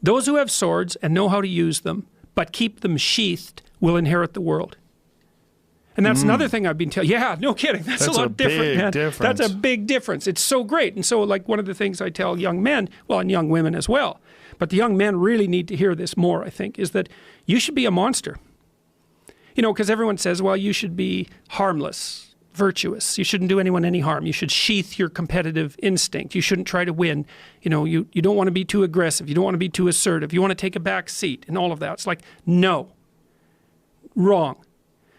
Those who have swords and know how to use them, but keep them sheathed, will inherit the world. And that's another thing I've been telling. Yeah, no kidding. That's a lot different, man. Difference. That's a big difference. It's so great. And so, like, one of the things I tell young men, well, and young women as well, but the young men really need to hear this more, I think, is that you should be a monster. You know, because everyone says, well, you should be harmless, virtuous. You shouldn't do anyone any harm. You should sheath your competitive instinct. You shouldn't try to win. You know, you don't want to be too aggressive. You don't want to be too assertive. You want to take a back seat and all of that. It's like, no. Wrong.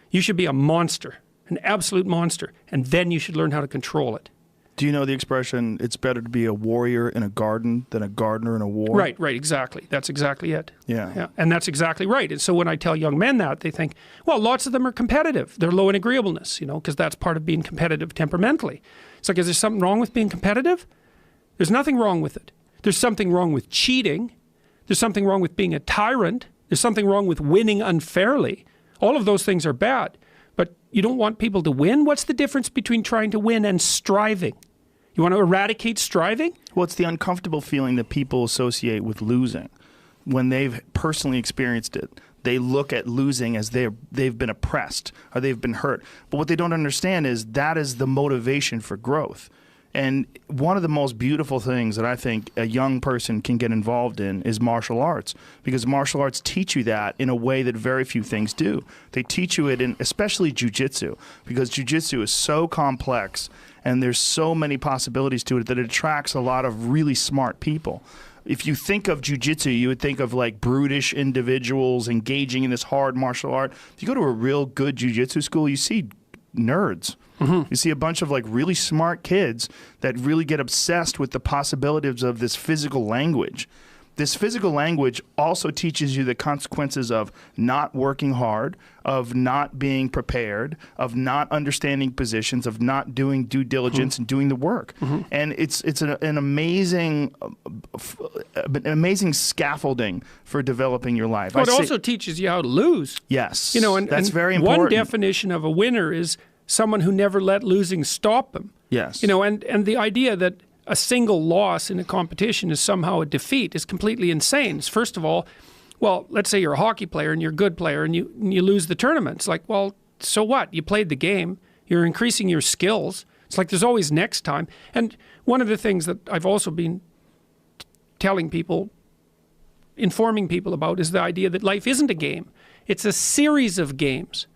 You should be a monster, an absolute monster, and then you should learn how to control it. Do you know the expression, it's better to be a warrior in a garden than a gardener in a war? Right, exactly. That's exactly it. Yeah. And that's exactly right. And so when I tell young men that, they think, well, lots of them are competitive. They're low in agreeableness, you know, because that's part of being competitive temperamentally. It's like, is there something wrong with being competitive? There's nothing wrong with it. There's something wrong with cheating. There's something wrong with being a tyrant. There's something wrong with winning unfairly. All of those things are bad, but you don't want people to win? What's the difference between trying to win and striving? You want to eradicate striving? Well, it's the uncomfortable feeling that people associate with losing. When they've personally experienced it, they look at losing as they've been oppressed or they've been hurt. But what they don't understand is that is the motivation for growth. And one of the most beautiful things that I think a young person can get involved in is martial arts, because martial arts teach you that in a way that very few things do. They teach you it in, especially jiu-jitsu, because jiu-jitsu is so complex and there's so many possibilities to it that it attracts a lot of really smart people. If you think of jiu-jitsu, you would think of like brutish individuals engaging in this hard martial art. If you go to a real good jiu-jitsu school, you see nerds. You see a bunch of like really smart kids that really get obsessed with the possibilities of this physical language. This physical language also teaches you the consequences of not working hard, of not being prepared, of not understanding positions, of not doing due diligence and doing the work. And it's an amazing scaffolding for developing your life. Well, it also teaches you how to lose. Yes, you know, and that's very important. One definition of a winner is someone who never let losing stop them. Yes. You know, and the idea that a single loss in a competition is somehow a defeat is completely insane. First of all, well, let's say you're a hockey player and you're a good player and you lose the tournament. It's like, well, so what? You played the game. You're increasing your skills. It's like there's always next time. And one of the things that I've also been telling people, informing people about, is the idea that life isn't a game. It's a series of games.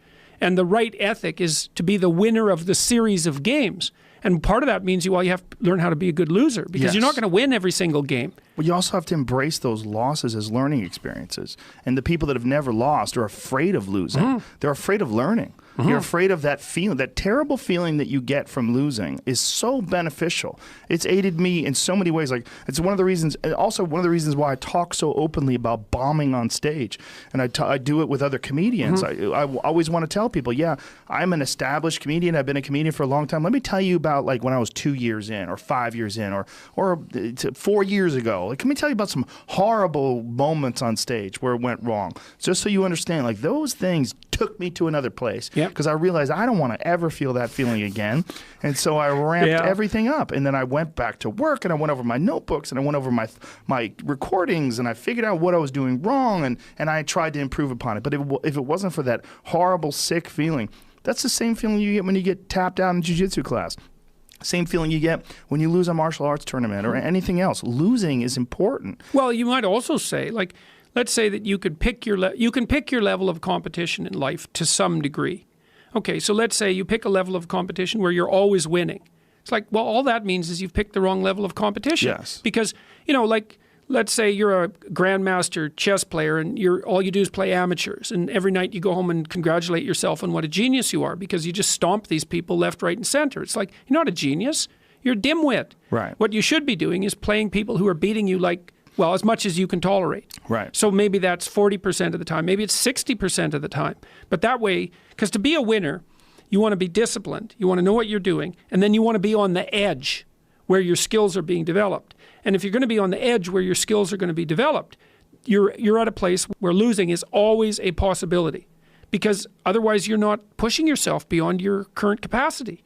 And the right ethic is to be the winner of the series of games. And part of that means you have to learn how to be a good loser, because you're not going to win every single game. Well, you also have to embrace those losses as learning experiences. And the people that have never lost are afraid of losing. They're afraid of learning. You're afraid of that feeling. That terrible feeling that you get from losing is so beneficial. It's aided me in so many ways. Like, it's one of the reasons, and also one of the reasons why I talk so openly about bombing on stage. And I do it with other comedians. I always want to tell people, yeah, I'm an established comedian. I've been a comedian for a long time. Let me tell you about like when I was 2 years in or 5 years in or 4 years ago. Like, let me tell you about some horrible moments on stage where it went wrong. Just so you understand, like, those things took me to another place. Because I realized I don't want to ever feel that feeling again. And so I ramped everything up. And then I went back to work and I went over my notebooks and I went over my recordings and I figured out what I was doing wrong and I tried to improve upon it. But if it wasn't for that horrible, sick feeling, that's the same feeling you get when you get tapped out in jiu-jitsu class. Same feeling you get when you lose a martial arts tournament or anything else. Losing is important. Well, you might also say, like, let's say that you can pick your level of competition in life to some degree. Okay, so let's say you pick a level of competition where you're always winning. It's like, well, all that means is you've picked the wrong level of competition. Yes. Because, you know, like, let's say you're a grandmaster chess player and all you do is play amateurs, and every night you go home and congratulate yourself on what a genius you are because you just stomp these people left, right, and center. It's like, you're not a genius. You're a dimwit. Right. What you should be doing is playing people who are beating you like, well, as much as you can tolerate. Right. So maybe that's 40% of the time. Maybe it's 60% of the time. But that way, because to be a winner, you want to be disciplined. You want to know what you're doing. And then you want to be on the edge where your skills are being developed. And if you're going to be on the edge where your skills are going to be developed, you're at a place where losing is always a possibility. Because otherwise you're not pushing yourself beyond your current capacity.